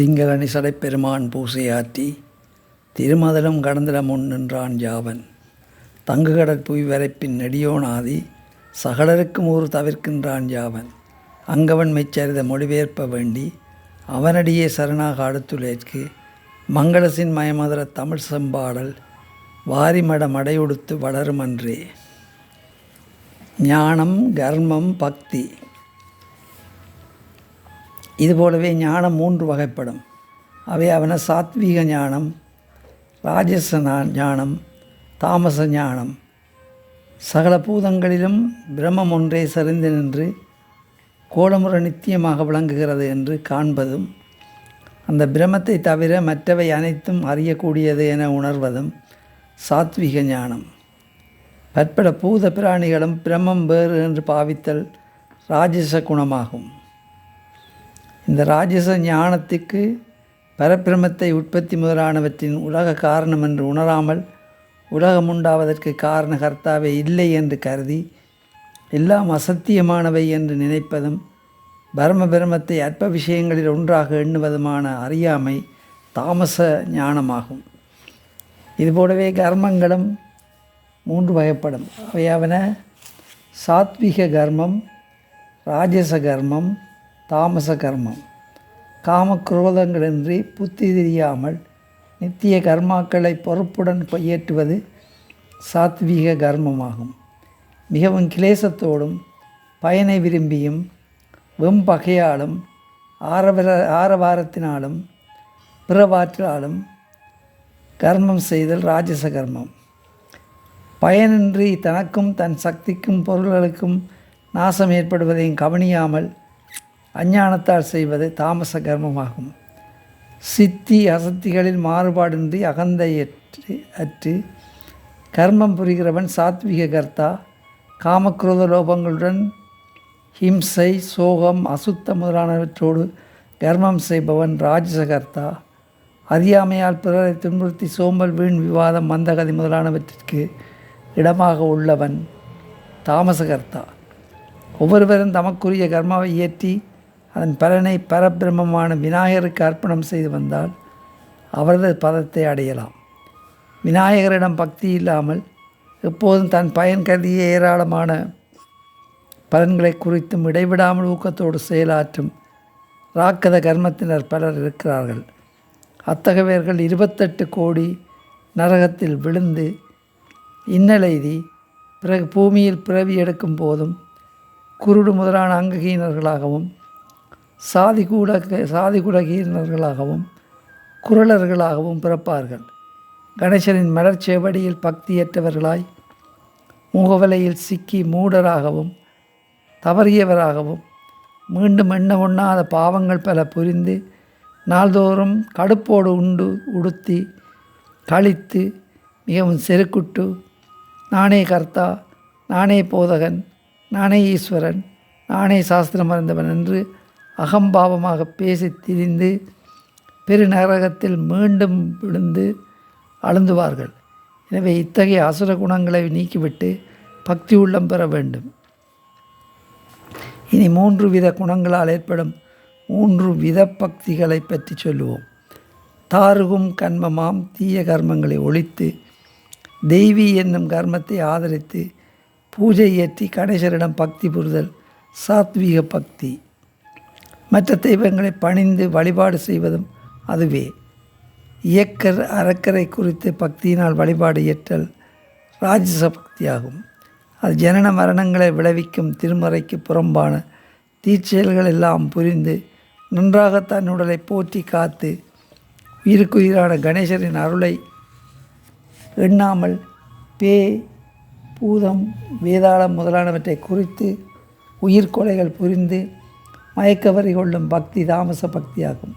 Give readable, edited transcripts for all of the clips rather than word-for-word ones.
திங்களனி சடைப்பெருமான் பூசையாற்றி திருமதலம் கடந்திடம் நின்றான் யாவன் தங்குகடற் புவி வரைப்பின் நெடியோனாதி சகலருக்கும் ஊறு தவிர்க்கின்றான் யாவன் அங்கவன் மெச்சரித மொழிபெயர்ப்ப வேண்டி அவனடியே சரணாக அடுத்துளேற்கு மங்களசின் மயமதுர தமிழ் செம்பாடல் வாரிமட மடையொடுத்து வளருமன்றே. ஞானம், கர்மம், பக்தி. இதுபோலவே ஞானம் 3 வகைப்படும். அவை அவன சாத்வீக ஞானம், ராஜச ஞானம், தாமச ஞானம். சகல பூதங்களிலும் பிரம்மம் ஒன்றே சரிந்து நின்று கோலமுற நித்தியமாக விளங்குகிறது என்று காண்பதும், அந்த பிரம்மத்தை தவிர மற்றவை அனைத்தும் அறியக்கூடியது என உணர்வதும் சாத்வீக ஞானம். பற்பல பூத பிராணிகளும் பிரம்மம் வேறு என்று பாவித்தல் ராஜச குணமாகும். இந்த ராஜச ஞானத்துக்கு பரபிரமத்தை உற்பத்தி முதலானவற்றின் உலக காரணம் என்று உணராமல் உலகம் உண்டாவதற்கு காரண கர்த்தாவே இல்லை என்று கருதி எல்லாம் அசத்தியமானவை என்று நினைப்பதும் பிரமத்தை அற்ப விஷயங்களில் ஒன்றாக எண்ணுவதுமான அறியாமை தாமச ஞானமாகும். இதுபோலவே கர்மங்களும் 3 வகைப்படும். அவையாவன சாத்விக கர்மம், ராஜச கர்மம், தாமச கர்மம். காமக்ரோதங்களின்றி புத்தி தெரியாமல் நித்திய கர்மாக்களை பொறுப்புடன் இயற்றுவது சாத்வீக கர்மமாகும். மிகவும் கிளேசத்தோடும் பயனை விரும்பியும் வெம்பகையாலும் ஆரவாரத்தினாலும் பிறவாற்றாலும் கர்மம் செய்தல் ராஜச கர்மம். பயனின்றி தனக்கும் தன் சக்திக்கும் பொருள்களுக்கும் நாசம் ஏற்படுவதையும் கவனியாமல் அஞ்ஞானத்தால் செய்வது தாமச கர்மமாகும். சித்தி அசத்திகளில் மாறுபாடின்றி அகந்தை அற்று கர்மம் புரிகிறவன் சாத்விக கர்த்தா. காமக்ரோத லோபங்களுடன் ஹிம்சை, சோகம், அசுத்த முதலானவற்றோடு கர்மம் செய்பவன் ராஜசகர்த்தா. அறியாமையால் பிறரை துன்புறுத்தி சோம்பல், வீண் விவாதம், மந்தகதி முதலானவற்றிற்கு இடமாக உள்ளவன் தாமசகர்த்தா. ஒவ்வொருவரும் தமக்குரிய கர்மாவை இயற்றி அதன் பலனை பரபிரமமான விநாயகருக்கு அர்ப்பணம் செய்து வந்தால் அவரது பதத்தை அடையலாம். விநாயகரிடம் பக்தி இல்லாமல் எப்போதும் தன் பயன் கருதிய ஏராளமான பலன்களை குறித்தும் இடைவிடாமல் ஊக்கத்தோடு செயலாற்றும் ராக்கத கர்மத்தினர் பலர் இருக்கிறார்கள். அத்தகையவர்கள் 28 கோடி நரகத்தில் விழுந்து இன்னலெய்தி பிறகு பூமியில் பிறவி எடுக்கும் போதும் குருடு முதலான அங்ககீனர்களாகவும் சாதிகுடகீனர்களாகவும் குரலர்களாகவும் பிறப்பார்கள். கணேசனின் மலர்ச்செவடியில் பக்தியற்றவர்களாய் முகவலையில் சிக்கி மூடராகவும் தவறியவராகவும் மீண்டும் எண்ண ஒண்ணாத பாவங்கள் பல புரிந்து நாள்தோறும் கடுப்போடு உண்டு உடுத்தி கழித்து மிகவும் செருக்குட்டு நானே கர்த்தா, நானே போதகன், நானே ஈஸ்வரன், நானே சாஸ்திரம் அறிந்தவன் என்று அகம்பாவமாக பேசி திரிந்து பெருநரகத்தில் மீண்டும் விழுந்து அழுந்துவார்கள். எனவே இத்தகைய அசுர குணங்களை நீக்கிவிட்டு பக்தி உள்ளம் பெற வேண்டும். இனி 3 வித குணங்களால் ஏற்படும் 3 வித பக்திகளை பற்றி சொல்லுவோம். தாருகும் கர்மமாம் தீய கர்மங்களை ஒழித்து தெய்வீ என்னும் கர்மத்தை ஆதரித்து பூஜை ஏற்றி கணேசரிடம் பக்தி புரிதல் சாத்வீக பக்தி. மற்ற தெய்வங்களை பணிந்து வழிபாடு செய்வதும் அதுவே. இயக்கர் அறக்கரை குறித்து பக்தியினால் வழிபாடு இயற்றல் ராஜச பக்தியாகும். அது ஜனன மரணங்களை விளைவிக்கும் திருமறைக்கு புறம்பான தீச்செயல்கள் எல்லாம் புரிந்து நன்றாக தன் உடலை போற்றி காத்து உயிருக்குயிரான கணேசரின் அருளை எண்ணாமல் பேய், பூதம், வேதாளம் முதலானவற்றை குறித்து உயிர்கொலைகள் புரிந்து மயக்கவரி கொள்ளும் பக்தி தாமச பக்தியாகும்.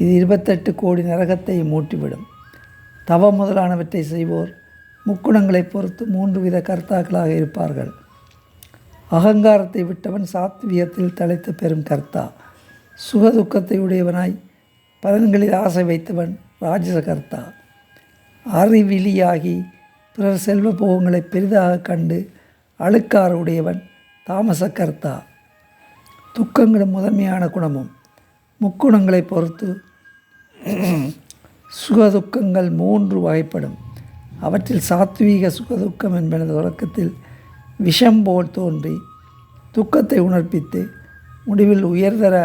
இது 28 கோடி நரகத்தை மூட்டிவிடும். தவம் முதலானவற்றை செய்வோர் முக்குணங்களை பொறுத்து 3 வித கர்த்தாக்களாக இருப்பார்கள். அகங்காரத்தை விட்டவன் சாத்வியத்தில் தலைத்து பெறும் கர்த்தா. சுகதுக்கத்தை உடையவனாய் பலன்களில் ஆசை வைத்தவன் ராஜச கர்த்தா. அறிவிலியாகி பிறர் செல்வ போகங்களை பெரிதாக கண்டு அழுக்காறு உடையவன் தாமச கர்த்தா. துக்கங்களும் முதன்மையான குணமும் முக்குணங்களை பொறுத்து சுகதுக்கங்கள் 3 வகைப்படும். அவற்றில் சாத்வீக சுகதுக்கம் என்பன தொடக்கத்தில் விஷம் போல் தோன்றி துக்கத்தை உணர்ப்பித்து முடிவில் உயர்தர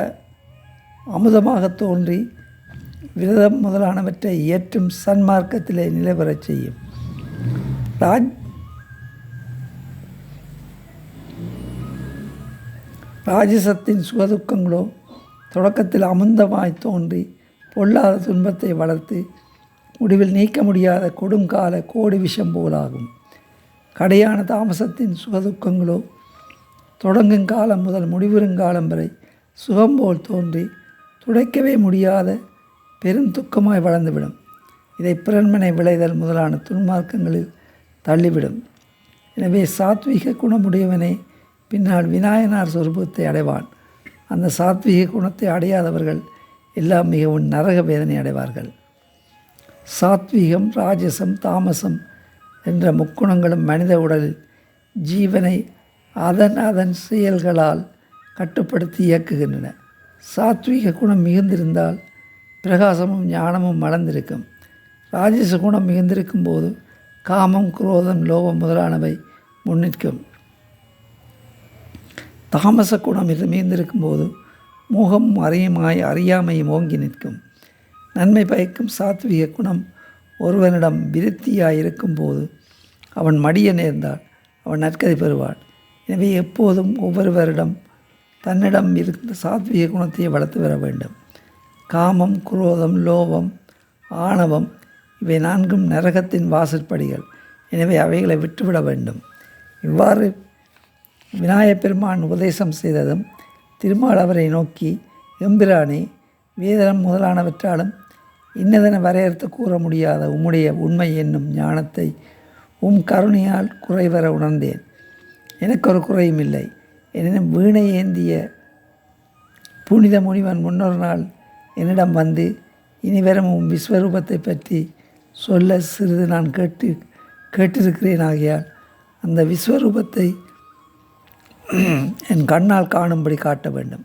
அமுதமாக தோன்றி விரதம் முதலானவற்றை இயற்றும் சன்மார்க்கத்திலே நிலைபெறச் செய்யும். ராஜசத்தின் சுகதுக்கங்களோ தொடக்கத்தில் அமுந்தமாய் தோன்றி பொல்லாத துன்பத்தை வளர்த்து முடிவில் நீக்க முடியாத கொடுங்கால கோடி விஷம் போலாகும். கடையான தாமசத்தின் சுகதுக்கங்களோ தொடங்கும் காலம் முதல் முடிவுறுங்காலம் வரை சுகம் போல் தோன்றி துடைக்கவே முடியாத பெருந்துக்கமாய் வளர்ந்துவிடும். இதை பிறன்மனை விளைதல் முதலான துன்மார்க்கங்களில் தள்ளிவிடும். எனவே சாத்வீக குணமுடையவனே பின்னால் விநாயகனார் சொரூபத்தை அடைவான். அந்த சாத்வீக குணத்தை அடையாதவர்கள் எல்லாம் மிகவும் நரக வேதனை அடைவார்கள். சாத்வீகம், ராஜசம், தாமசம் என்ற முக்குணங்களும் மனித உடலில் ஜீவனை அதன் செயல்களால் கட்டுப்படுத்தி இயக்குகின்றன. சாத்வீக குணம் மிகுந்திருந்தால் பிரகாசமும் ஞானமும் மலர்ந்திருக்கும். ராஜச குணம் மிகுந்திருக்கும் போது காமம், குரோதம், லோபம் முதலானவை முன்னிற்கும். தாமச குணம் மிகுந்திருக்கும் போது மோகமும் அறியாமையும் ஓங்கி நிற்கும். நன்மை பயக்கும் சாத்வீக குணம் ஒருவனிடம் விருத்தியாயிருக்கும் போது அவன் மடிய நேர்ந்தால் அவன் நற்கதி பெறுவான். எனவே எப்போதும் ஒவ்வொருவரிடம் தன்னிடம் இருந்த சாத்வீக குணத்தை வளர்த்து வர வேண்டும். காமம், குரோதம், லோபம், ஆணவம் இவை 4ம் நரகத்தின் வாசற்படிகள். எனவே அவைகளை விட்டுவிட வேண்டும். இவ்வாறு விநாயகப் பெருமான் உபதேசம் செய்ததும் திருமால் அவரை நோக்கி, எம்பிரானே, வேதனம் முதலானவற்றாலும் இன்னதென வரையறுத்து கூற முடியாத உம்முடைய உண்மை என்னும் ஞானத்தை உம் கருணையால் குறைவர உணர்ந்தேன். எனக்கு ஒரு குறையும் இல்லை. எனினும் வீணை ஏந்திய புனித முனிவன் முன்னொரு நாள் என்னிடம் வந்து இனிவரும் உம் விஸ்வரூபத்தை பற்றி சொல்ல சிறிது நான் கேட்டிருக்கிறேன். ஆகையால் அந்த விஸ்வரூபத்தை என் கண்ணால் காணும்படி காட்ட வேண்டும்.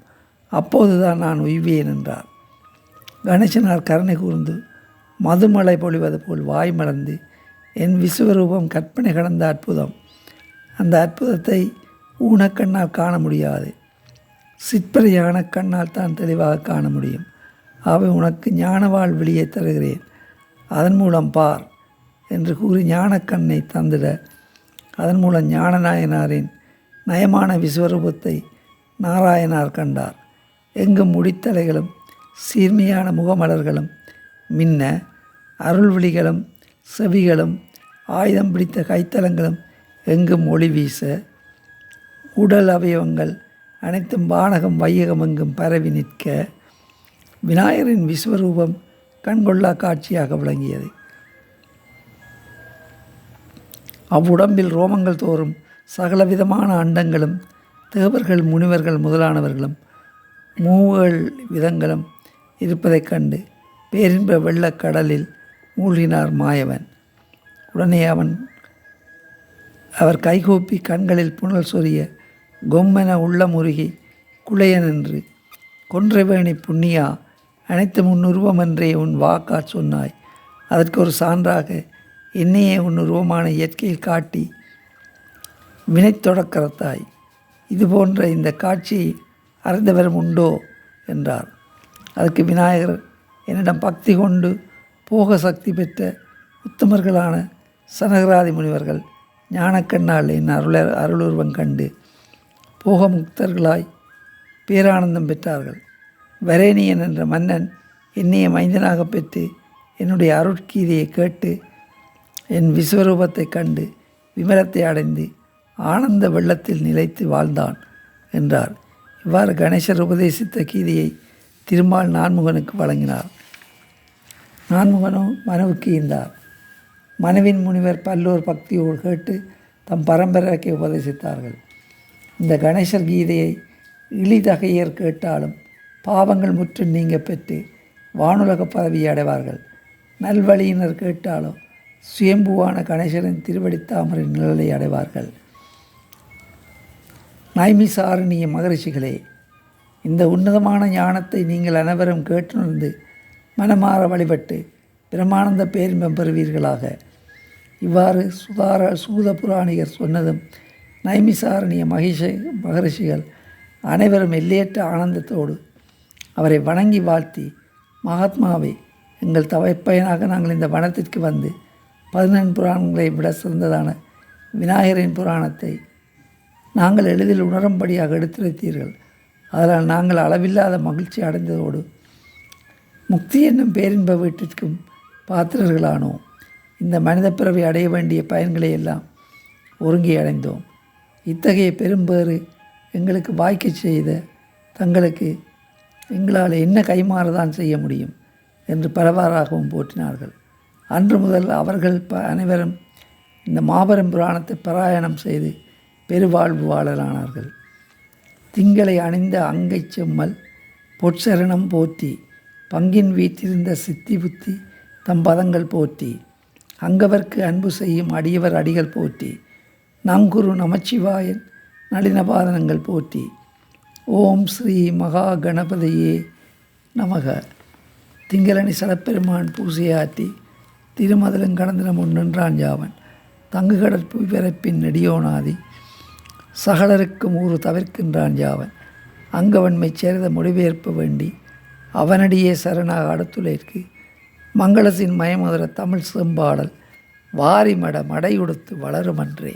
அப்போதுதான் நான் உய்வேன் என்றார். கணேசனார் கருணை கூர்ந்து மதுமலை பொழிவது போல் வாய் மலர்ந்து, என் விஸ்வரூபம் கற்பனை கடந்த அற்புதம். அந்த அற்புதத்தை ஊனக்கண்ணால் காண முடியாது. சிற்பரையான கண்ணால் தான் தெளிவாக காண முடியும். அவை உனக்கு ஞானவாள் வெளியே தருகிறேன், அதன் மூலம் பார் என்று கூறி ஞானக்கண்ணை தந்திட அதன் மூலம் ஞானநாயனாரின் நயமான விஸ்வரூபத்தை நாராயணார் கண்டார். எங்கும் முடித்தலைகளும் சீர்மையான முகமலர்களும் மின்ன, அருள்விழிகளும் செவிகளும் ஆயுதம் பிடித்த கைத்தலங்களும் எங்கும் ஒளி வீச, உடல் அவயவங்கள் அனைத்தும் வானகம் வையகம் எங்கும் பரவி நிற்க விநாயகரின் விஸ்வரூபம் கண்கொள்ளா காட்சியாக விளங்கியது. அவ்வுடம்பில் ரோமங்கள் தோறும் சகலவிதமான அண்டங்களும் தேவர்கள், முனிவர்கள் முதலானவர்களும் 3 விதங்களும் இருப்பதைக் கண்டு பேரின்ப வெள்ளக்கடலில் மூழ்கினார் மாயவன். உடனே அவர் கைகூப்பி கண்களில் புனல் சொரிய கொம்மென உள்ளமுருகி குளைய நின்று, கொன்றைவேணி புண்ணியா, அனைத்து உன்னுருவம் என்றே உன் வாக்காற் சொன்னாய். அதற்கு ஒரு சான்றாக என்னையே உன்னுருவமான இயற்கையில் காட்டி வினைத்தொடக்கரத்தாய். இது போன்ற இந்த காட்சியை அறிந்தவரும் உண்டோ என்றார். அதற்கு விநாயகர், என்னிடம் பக்தி கொண்டு போக சக்தி பெற்ற உத்தமர்களான சனகராதி முனிவர்கள் ஞானக்கண்ணால் என் அருளுருவம் கண்டு போகமுக்தர்களாய் பேரானந்தம் பெற்றார்கள். வரேனியன் என்ற மன்னன் என்னைய மைந்தனாக பெற்று என்னுடைய அருட்கீதையை கேட்டு என் விஸ்வரூபத்தை கண்டு விமலத்தை அடைந்து ஆனந்த வெள்ளத்தில் நிலைத்து வாழ்ந்தான் என்றார். இவ்வாறு கணேசர் உபதேசித்த கீதையை திருமால் நான்முகனுக்கு வழங்கினார். நான்முகனோ மனுவுக்கு ஈந்தார். மனுவின் முனிவர் பல்லோர் பக்தியோடு கேட்டு தம் பரம்பரைக்கு உபதேசித்தார்கள். இந்த கணேசர் கீதையை இழிதகையர் கேட்டாலும் பாவங்கள் முற்றும் நீங்க பெற்று வானுலக பதவியை அடைவார்கள். நல்வழியினர் கேட்டாலும் சுயம்புவான கணேசரின் திருவடித்தாமரின் நிழலை அடைவார்கள். நைமிசாரணிய மகரிஷிகளே, இந்த உன்னதமான ஞானத்தை நீங்கள் அனைவரும் கேட்டுணர்ந்து மனமாற வழிபட்டு பிரமானந்த பேரின்பம் பெறுவீர்களாக. இவ்வாறு சூத புராணிகர் சொன்னதும் நைமிசாரணிய மகரிஷிகள் அனைவரும் எல்லையற்ற ஆனந்தத்தோடு அவரை வணங்கி வாழ்த்தி, மகாத்மாவே, எங்கள் தவைப்பயனாக நாங்கள் இந்த வனத்திற்கு வந்து 14 புராணங்களை விட சிறந்ததான விநாயகரின் புராணத்தை நாங்கள் எளிதில் உணரும்படியாக எடுத்துரைத்தீர்கள். அதனால் நாங்கள் அளவில்லாத மகிழ்ச்சி அடைந்ததோடு முக்தி என்னும் பேரின்ப வீட்டிற்கும் பாத்திரர்களானோம். இந்த மனித பிறவை அடைய வேண்டிய பயன்களை எல்லாம் ஒருங்கி அடைந்தோம். இத்தகைய பெரும்பேறு எங்களுக்கு வாய்க்கச் செய்த தங்களுக்கு எங்களால் என்ன கைமாறுதான் செய்ய முடியும் என்று பலவாறாகவும் போற்றினார்கள். அன்று முதல் அவர்கள் அனைவரும் இந்த மாபெரும் புராணத்தை பாராயணம் செய்து பெருவாழ்வு வாழலானார்கள். திங்களை அணிந்த அங்கை செம்மல் பொற்சரணம் போற்றி, பங்கின் வீற்றிருந்த சித்தி புத்தி தம் பதங்கள் போற்றி, அங்கவர்க்கு அன்பு செய்யும் அடியவர் அடிகள் போற்றி, நங்குரு நமச்சிவாயன் நளினபாதனங்கள் போற்றி. ஓம் ஸ்ரீ மகா கணபதியே நமக. திங்களணி சடப்பெருமான் பூசையாற்றி திருமதலங்கடந்திரம் நின்றான் யாவன், தங்கு கடற்பு பிறப்பின் நெடியோனாதி சகலருக்கும் ஊறு தவிர்க்கின்றான் யாவன், அங்கவன்மை சேரத மொழிபெயர்ப்ப வேண்டி அவனடியே சரணாக அடுத்துலேற்கு மங்களசின் மயமுதர தமிழ் செம்பாடல் வாரிமட மடையுடுத்து வளருமன்றே.